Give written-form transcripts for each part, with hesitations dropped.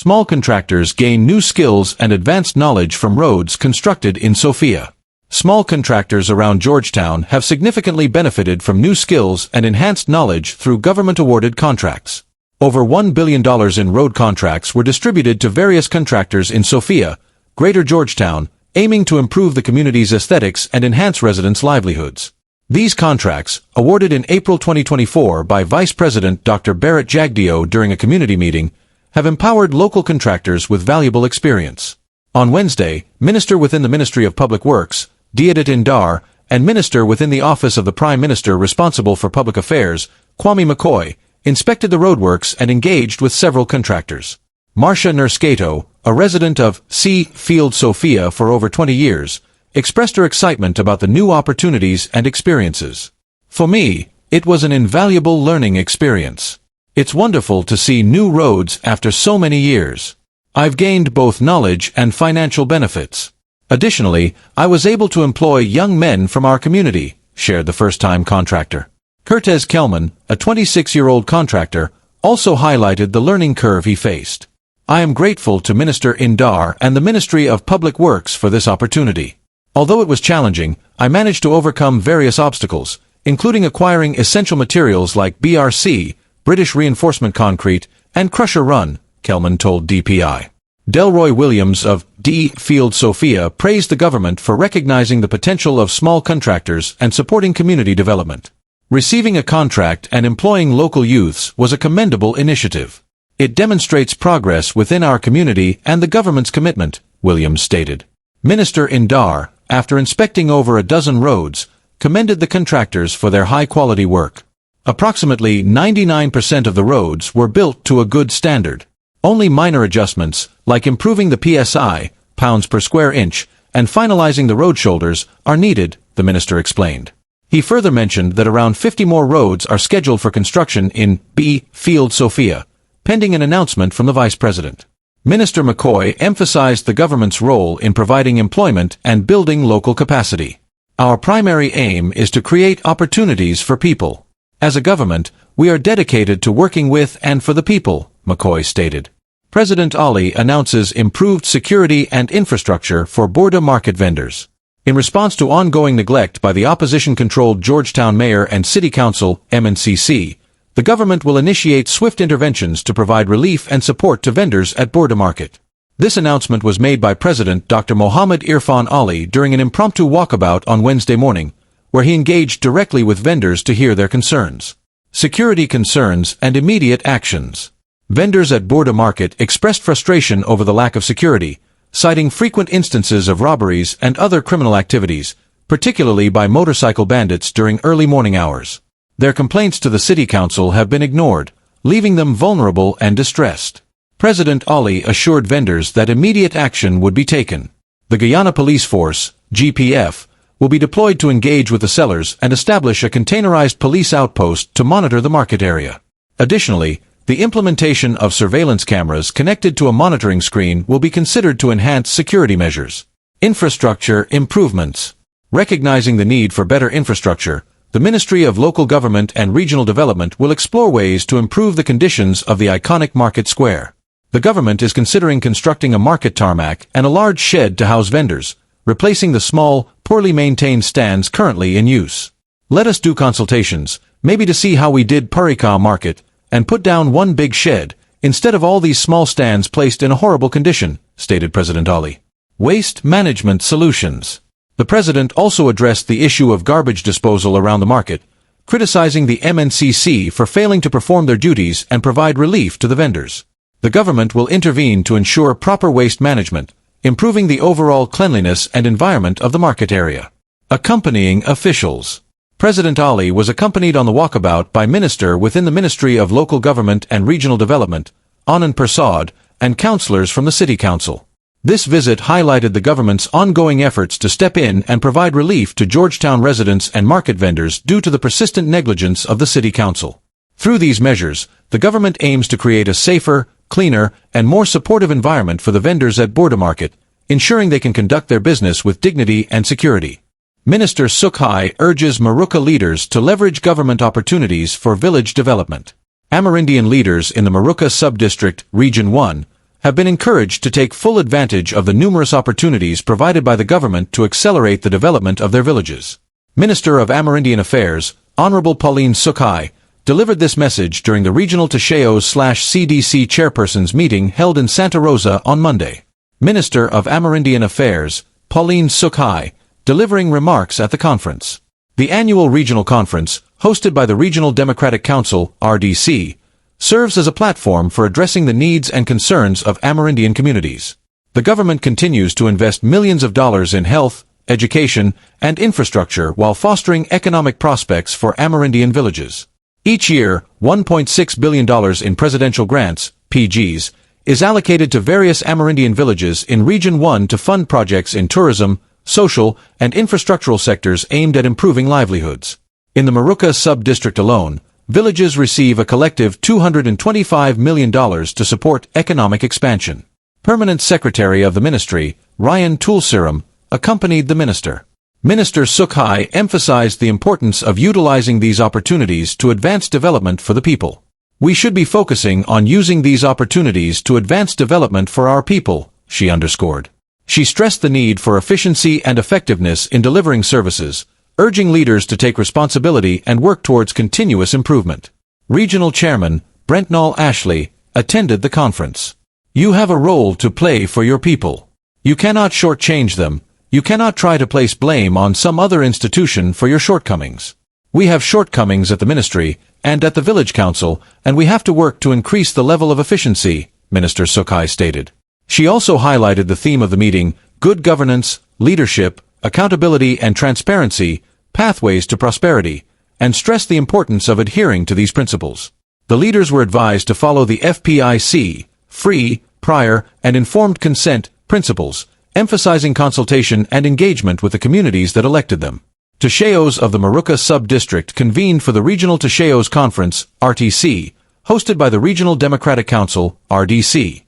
Small contractors gain new skills and advanced knowledge from roads constructed in Sophia. Small contractors around Georgetown have significantly benefited from new skills and enhanced knowledge through government-awarded contracts. Over $1 billion in road contracts were distributed to various contractors in Sophia, Greater Georgetown, aiming to improve the community's aesthetics and enhance residents' livelihoods. These contracts, awarded in April 2024 by Vice President Dr. Barrett Jagdeo during a community meeting, have empowered local contractors with valuable experience. On Wednesday, Minister within the Ministry of Public Works, Deodat Indar, and Minister within the Office of the Prime Minister responsible for Public Affairs, Kwame McCoy, inspected the roadworks and engaged with several contractors. Marcia Nerskato, a resident of C. Field Sophia for over 20 years, expressed her excitement about the new opportunities and experiences. For me, it was an invaluable learning experience. It's wonderful to see new roads after so many years. I've gained both knowledge and financial benefits. Additionally, I was able to employ young men from our community, shared the first-time contractor. Curtez Kelman, a 26-year-old contractor, also highlighted the learning curve he faced. I am grateful to Minister Indar and the Ministry of Public Works for this opportunity. Although it was challenging, I managed to overcome various obstacles, including acquiring essential materials like BRC, British reinforcement concrete, and crusher run, Kelman told DPI. Delroy Williams of D. Field Sophia praised the government for recognizing the potential of small contractors and supporting community development. Receiving a contract and employing local youths was a commendable initiative. It demonstrates progress within our community and the government's commitment, Williams stated. Minister Indar, after inspecting over a dozen roads, commended the contractors for their high-quality work. Approximately 99% of the roads were built to a good standard. Only minor adjustments, like improving the PSI, pounds per square inch, and finalizing the road shoulders, are needed, the minister explained. He further mentioned that around 50 more roads are scheduled for construction in B. Field Sophia, pending an announcement from the Vice President. Minister McCoy emphasized the government's role in providing employment and building local capacity. Our primary aim is to create opportunities for people. As a government, we are dedicated to working with and for the people, McCoy stated. President Ali announces improved security and infrastructure for Bourda market vendors. In response to ongoing neglect by the opposition-controlled Georgetown Mayor and City Council, MNCC, the government will initiate swift interventions to provide relief and support to vendors at Bourda Market. This announcement was made by President Dr. Mohammed Irfan Ali during an impromptu walkabout on Wednesday morning, where he engaged directly with vendors to hear their concerns. Security concerns and immediate actions. Vendors at Bourda Market expressed frustration over the lack of security, citing frequent instances of robberies and other criminal activities, particularly by motorcycle bandits during early morning hours. Their complaints to the City Council have been ignored, leaving them vulnerable and distressed. President Ali assured vendors that immediate action would be taken. The Guyana Police Force, GPF, will be deployed to engage with the sellers and establish a containerized police outpost to monitor the market area. Additionally, the implementation of surveillance cameras connected to a monitoring screen will be considered to enhance security measures. Infrastructure improvements. Recognizing the need for better infrastructure, the Ministry of Local Government and Regional Development will explore ways to improve the conditions of the iconic market square. The government is considering constructing a market tarmac and a large shed to house vendors, replacing the small, poorly maintained stands currently in use. Let us do consultations, maybe to see how we did Parika Market, and put down one big shed, instead of all these small stands placed in a horrible condition, stated President Ali. Waste management solutions. The President also addressed the issue of garbage disposal around the market, criticizing the MNCC for failing to perform their duties and provide relief to the vendors. The government will intervene to ensure proper waste management, improving the overall cleanliness and environment of the market area. Accompanying officials. President Ali was accompanied on the walkabout by Minister within the Ministry of Local Government and Regional Development, Anand Prasad, and councillors from the City Council. This visit highlighted the government's ongoing efforts to step in and provide relief to Georgetown residents and market vendors due to the persistent negligence of the City Council. Through these measures, the government aims to create a safer, cleaner, and more supportive environment for the vendors at Bourda Market, ensuring they can conduct their business with dignity and security. Minister Sukhai urges Maruka leaders to leverage government opportunities for village development. Amerindian leaders in the Moruca Sub-District, Region 1, have been encouraged to take full advantage of the numerous opportunities provided by the government to accelerate the development of their villages. Minister of Amerindian Affairs, Honorable Pauline Sukhai, delivered this message during the Regional Tashayos/CDC Chairpersons meeting held in Santa Rosa on Monday. Minister of Amerindian Affairs, Pauline Sukhai, delivering remarks at the conference. The annual regional conference, hosted by the Regional Democratic Council, RDC, serves as a platform for addressing the needs and concerns of Amerindian communities. The government continues to invest millions of dollars in health, education, and infrastructure while fostering economic prospects for Amerindian villages. Each year, $1.6 billion in presidential grants, PGs, is allocated to various Amerindian villages in Region 1 to fund projects in tourism, social, and infrastructural sectors aimed at improving livelihoods. In the Moruca sub-district alone, villages receive a collective $225 million to support economic expansion. Permanent Secretary of the Ministry, Ryan Tulsiram, accompanied the minister. Minister Sukhai emphasized the importance of utilizing these opportunities to advance development for the people. We should be focusing on using these opportunities to advance development for our people, she underscored. She stressed the need for efficiency and effectiveness in delivering services, urging leaders to take responsibility and work towards continuous improvement. Regional Chairman, Brentnall Ashley, attended the conference. You have a role to play for your people. You cannot shortchange them. You cannot try to place blame on some other institution for your shortcomings. We have shortcomings at the ministry and at the village council, and we have to work to increase the level of efficiency, Minister Sukai stated. She also highlighted the theme of the meeting, good governance, leadership, accountability and transparency, pathways to prosperity, and stressed the importance of adhering to these principles. The leaders were advised to follow the FPIC, free, prior, and informed consent principles, emphasizing consultation and engagement with the communities that elected them. Tashayos of the Maruka sub-district convened for the Regional Tashayos Conference, RTC, hosted by the Regional Democratic Council, RDC.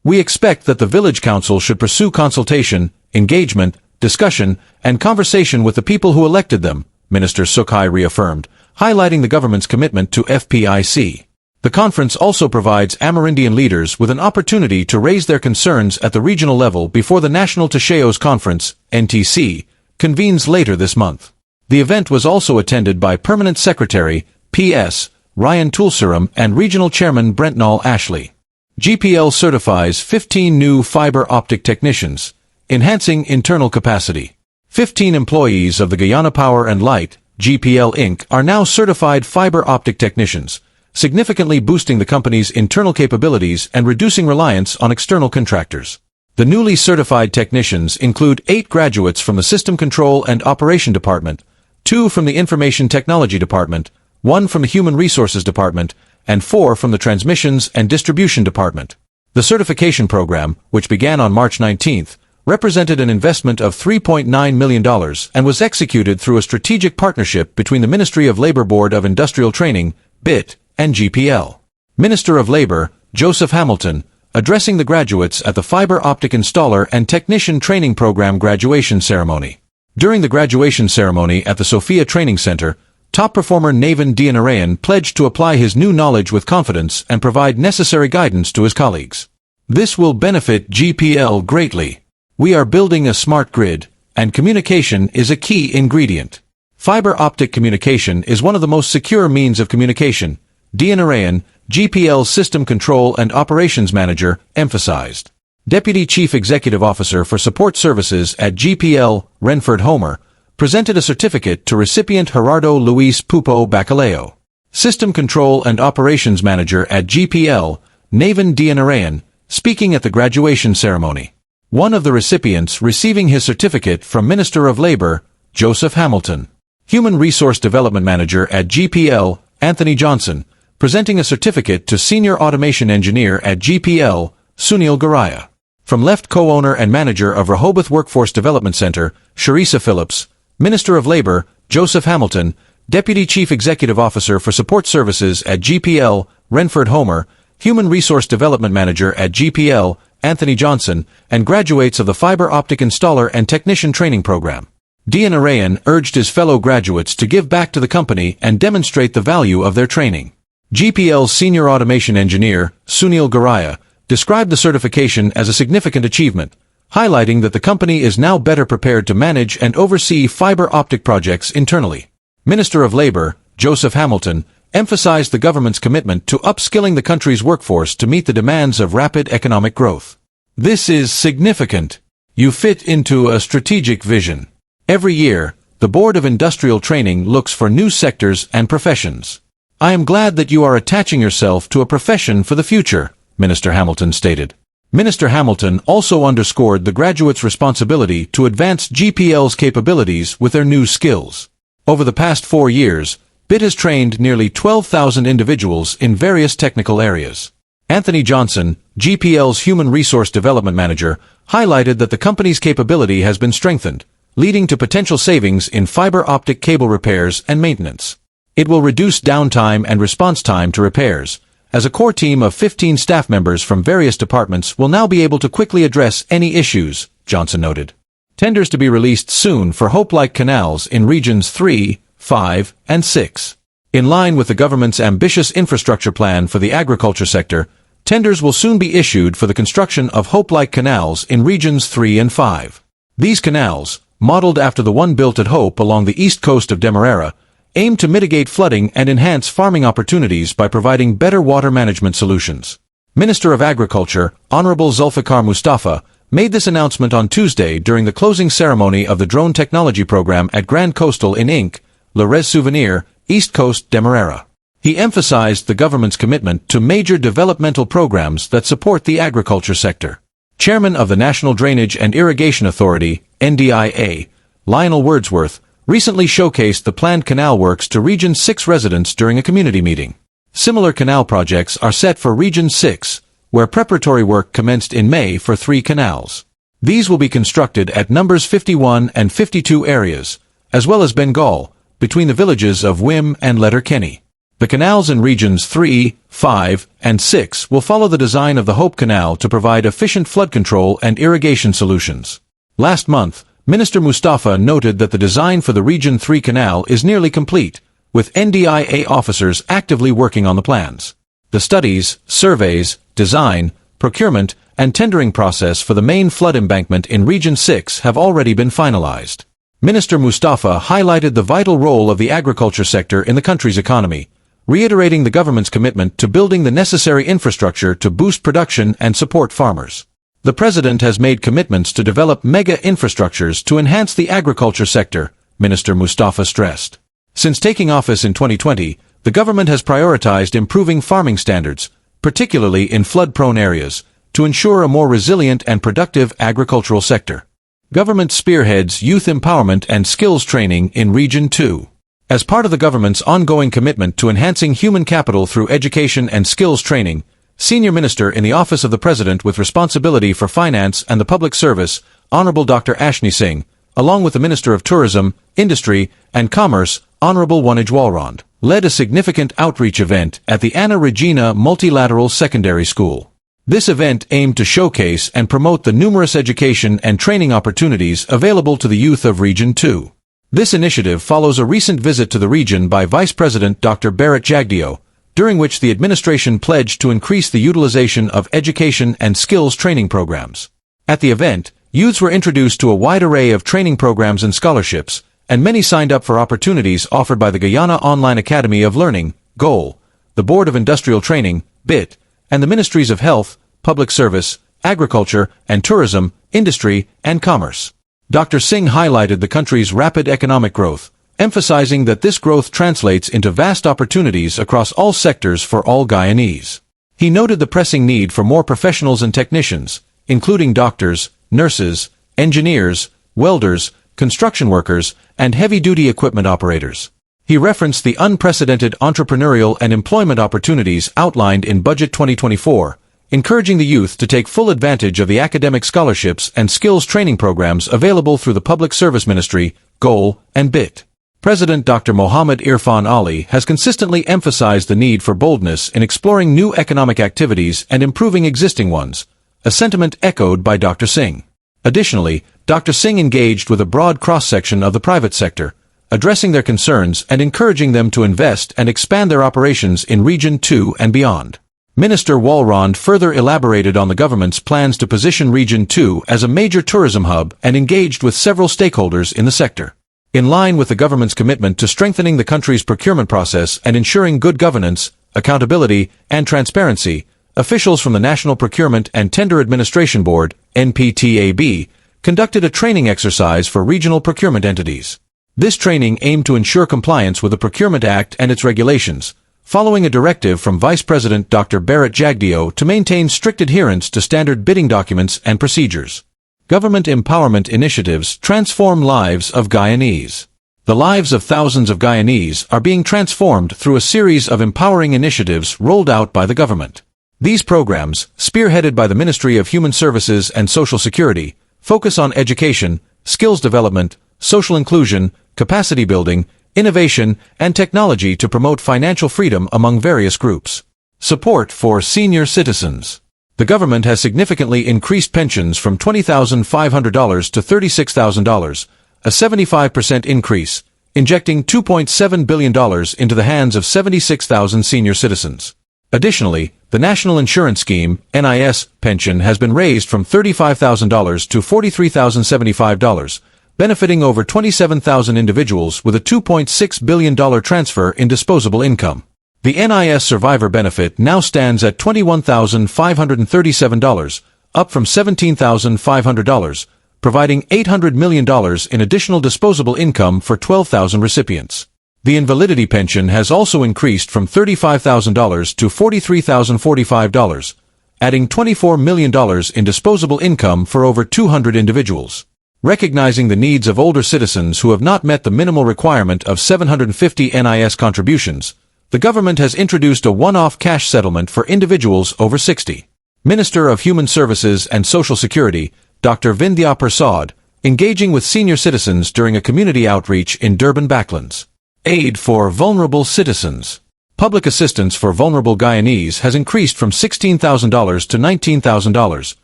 We expect that the Village Council should pursue consultation, engagement, discussion, and conversation with the people who elected them, Minister Sukai reaffirmed, highlighting the government's commitment to FPIC. The conference also provides Amerindian leaders with an opportunity to raise their concerns at the regional level before the National Tashayos Conference, NTC, convenes later this month. The event was also attended by Permanent Secretary, PS, Ryan Tulsiram and Regional Chairman Brentnall Ashley. GPL certifies 15 new fiber optic technicians, enhancing internal capacity. 15 employees of the Guyana Power and Light, GPL Inc., are now certified fiber optic technicians, significantly boosting the company's internal capabilities and reducing reliance on external contractors. The newly certified technicians include 8 graduates from the System Control and Operation Department, 2 from the Information Technology Department, 1 from the Human Resources Department, and 4 from the Transmissions and Distribution Department. The certification program, which began on March 19th, represented an investment of $3.9 million and was executed through a strategic partnership between the Ministry of Labor Board of Industrial Training, BIT, and GPL. Minister of Labor, Joseph Hamilton, addressing the graduates at the Fiber Optic Installer and Technician Training Program graduation ceremony. During the graduation ceremony at the Sophia Training Center, top performer Navan Dianarayan pledged to apply his new knowledge with confidence and provide necessary guidance to his colleagues. This will benefit GPL greatly. We are building a smart grid, and communication is a key ingredient. Fiber optic communication is one of the most secure means of communication, Dianarayan, GPL System Control and Operations Manager, emphasized. Deputy Chief Executive Officer for Support Services at GPL, Renford Homer, presented a certificate to recipient Gerardo Luis Pupo Bacalao. System Control and Operations Manager at GPL, Navan Dianarayan, speaking at the graduation ceremony. One of the recipients receiving his certificate from Minister of Labor, Joseph Hamilton. Human Resource Development Manager at GPL, Anthony Johnson, presenting a certificate to Senior Automation Engineer at GPL, Sunil Garaya. From Left Co-Owner and Manager of Rehoboth Workforce Development Center, Sharissa Phillips, Minister of Labor, Joseph Hamilton, Deputy Chief Executive Officer for Support Services at GPL, Renford Homer, Human Resource Development Manager at GPL, Anthony Johnson, and graduates of the Fiber Optic Installer and Technician Training Program. Dianarayan urged his fellow graduates to give back to the company and demonstrate the value of their training. GPL's Senior Automation Engineer, Sunil Garaya, described the certification as a significant achievement, highlighting that the company is now better prepared to manage and oversee fiber optic projects internally. Minister of Labour, Joseph Hamilton, emphasized the government's commitment to upskilling the country's workforce to meet the demands of rapid economic growth. This is significant. You fit into a strategic vision. Every year, the Board of Industrial Training looks for new sectors and professions. I am glad that you are attaching yourself to a profession for the future, Minister Hamilton stated. Minister Hamilton also underscored the graduates' responsibility to advance GPL's capabilities with their new skills. Over the past 4 years, BIT has trained nearly 12,000 individuals in various technical areas. Anthony Johnson, GPL's Human Resource Development Manager, highlighted that the company's capability has been strengthened, leading to potential savings in fiber optic cable repairs and maintenance. It will reduce downtime and response time to repairs, as a core team of 15 staff members from various departments will now be able to quickly address any issues, Johnson noted. Tenders to be released soon for Hope-like Canals in Regions 3, 5, and 6. In line with the government's ambitious infrastructure plan for the agriculture sector, tenders will soon be issued for the construction of Hope-like Canals in Regions 3 and 5. These canals, modeled after the one built at Hope along the east coast of Demerara, aim to mitigate flooding and enhance farming opportunities by providing better water management solutions. Minister of Agriculture, Honorable Zulfikar Mustafa, made this announcement on Tuesday during the closing ceremony of the Drone Technology Program at Grand Coastal in Inc., Le Res Souvenir, East Coast, Demerara. He emphasized the government's commitment to major developmental programs that support the agriculture sector. Chairman of the National Drainage and Irrigation Authority, NDIA, Lionel Wordsworth, recently showcased the planned canal works to Region 6 residents during a community meeting. Similar canal projects are set for Region 6, where preparatory work commenced in May for 3 canals. These will be constructed at numbers 51 and 52 areas, as well as Bengal, between the villages of Wim and Letterkenny. The canals in Regions 3, 5, and 6 will follow the design of the Hope Canal to provide efficient flood control and irrigation solutions. Last month, Minister Mustafa noted that the design for the Region 3 canal is nearly complete, with NDIA officers actively working on the plans. The studies, surveys, design, procurement, and tendering process for the main flood embankment in Region 6 have already been finalized. Minister Mustafa highlighted the vital role of the agriculture sector in the country's economy, reiterating the government's commitment to building the necessary infrastructure to boost production and support farmers. The President has made commitments to develop mega infrastructures to enhance the agriculture sector, Minister Mustafa stressed. Since taking office in 2020, the government has prioritized improving farming standards, particularly in flood-prone areas, to ensure a more resilient and productive agricultural sector. Government spearheads youth empowerment and skills training in Region 2. As part of the government's ongoing commitment to enhancing human capital through education and skills training, Senior Minister in the Office of the President with responsibility for finance and the public service, Honorable Dr. Ashni Singh, along with the Minister of Tourism, Industry, and Commerce, Honorable Wanij Walrond, led a significant outreach event at the Anna Regina Multilateral Secondary School. This event aimed to showcase and promote the numerous education and training opportunities available to the youth of Region 2. This initiative follows a recent visit to the region by Vice President Dr. Bharat Jagdeo, during which the administration pledged to increase the utilization of education and skills training programs. At the event, youths were introduced to a wide array of training programs and scholarships, and many signed up for opportunities offered by the Guyana Online Academy of Learning, GOAL, the Board of Industrial Training, BIT, and the Ministries of Health, Public Service, Agriculture and Tourism, Industry, and Commerce. Dr. Singh highlighted the country's rapid economic growth, emphasizing that this growth translates into vast opportunities across all sectors for all Guyanese. He noted the pressing need for more professionals and technicians, including doctors, nurses, engineers, welders, construction workers, and heavy-duty equipment operators. He referenced the unprecedented entrepreneurial and employment opportunities outlined in Budget 2024, encouraging the youth to take full advantage of the academic scholarships and skills training programs available through the Public Service Ministry, GOAL, and BIT. President Dr. Mohammad Irfan Ali has consistently emphasized the need for boldness in exploring new economic activities and improving existing ones, a sentiment echoed by Dr. Singh. Additionally, Dr. Singh engaged with a broad cross-section of the private sector, addressing their concerns and encouraging them to invest and expand their operations in Region 2 and beyond. Minister Walrond further elaborated on the government's plans to position Region 2 as a major tourism hub and engaged with several stakeholders in the sector. In line with the government's commitment to strengthening the country's procurement process and ensuring good governance, accountability, and transparency, officials from the National Procurement and Tender Administration Board, NPTAB, conducted a training exercise for regional procurement entities. This training aimed to ensure compliance with the Procurement Act and its regulations, following a directive from Vice President Dr. Bharat Jagdeo to maintain strict adherence to standard bidding documents and procedures. Government empowerment initiatives transform lives of Guyanese. The lives of thousands of Guyanese are being transformed through a series of empowering initiatives rolled out by the government. These programs, spearheaded by the Ministry of Human Services and Social Security, focus on education, skills development, social inclusion, capacity building, innovation, and technology to promote financial freedom among various groups. Support for senior citizens. The government has significantly increased pensions from $20,500 to $36,000, a 75% increase, injecting $2.7 billion into the hands of 76,000 senior citizens. Additionally, the National Insurance Scheme, NIS, pension has been raised from $35,000 to $43,075, benefiting over 27,000 individuals with a $2.6 billion transfer in disposable income. The NIS survivor benefit now stands at $21,537, up from $17,500, providing $800 million in additional disposable income for 12,000 recipients. The invalidity pension has also increased from $35,000 to $43,045, adding $24 million in disposable income for over 200 individuals. Recognizing the needs of older citizens who have not met the minimal requirement of 750 NIS contributions, the government has introduced a one-off cash settlement for individuals over 60. Minister of Human Services and Social Security, Dr. Vindhya Prasad, engaging with senior citizens during a community outreach in Durban Backlands. Aid for vulnerable citizens. Public assistance for vulnerable Guyanese has increased from $16,000 to $19,000,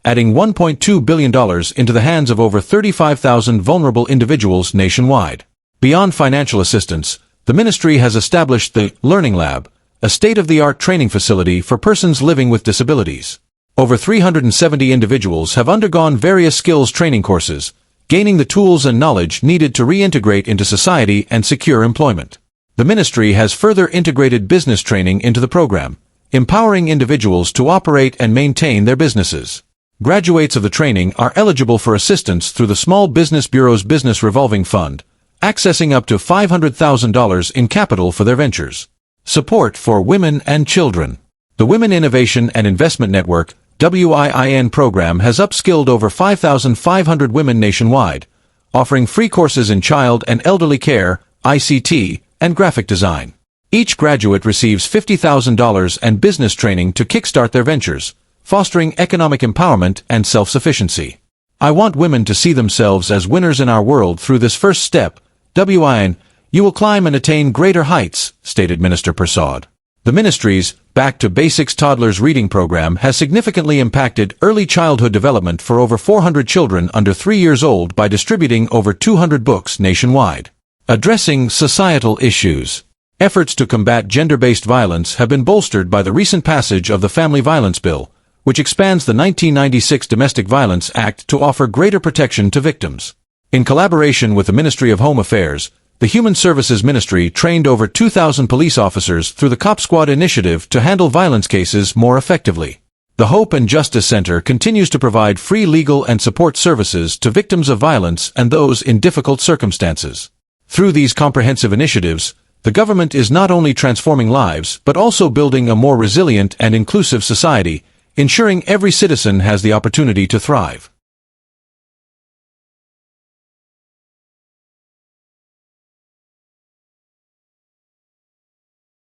adding $1.2 billion into the hands of over 35,000 vulnerable individuals nationwide. Beyond financial assistance, the ministry has established the Learning Lab, a state-of-the-art training facility for persons living with disabilities. Over 370 individuals have undergone various skills training courses, gaining the tools and knowledge needed to reintegrate into society and secure employment. The ministry has further integrated business training into the program, empowering individuals to operate and maintain their businesses. Graduates of the training are eligible for assistance through the Small Business Bureau's Business Revolving Fund, accessing up to $500,000 in capital for their ventures. Support for women and children. The Women Innovation and Investment Network, WIIN program has upskilled over 5,500 women nationwide, offering free courses in child and elderly care, ICT, and graphic design. Each graduate receives $50,000 and business training to kickstart their ventures, fostering economic empowerment and self-sufficiency. I want women to see themselves as winners in our world through this first step. WIIN, you will climb and attain greater heights, stated Minister Prasad. The ministry's Back to Basics Toddlers Reading Program has significantly impacted early childhood development for over 400 children under 3 years old by distributing over 200 books nationwide. Addressing societal issues. Efforts to combat gender-based violence have been bolstered by the recent passage of the Family Violence Bill, which expands the 1996 Domestic Violence Act to offer greater protection to victims. In collaboration with the Ministry of Home Affairs, the Human Services Ministry trained over 2,000 police officers through the Cop Squad initiative to handle violence cases more effectively. The Hope and Justice Center continues to provide free legal and support services to victims of violence and those in difficult circumstances. Through these comprehensive initiatives, the government is not only transforming lives but also building a more resilient and inclusive society, ensuring every citizen has the opportunity to thrive.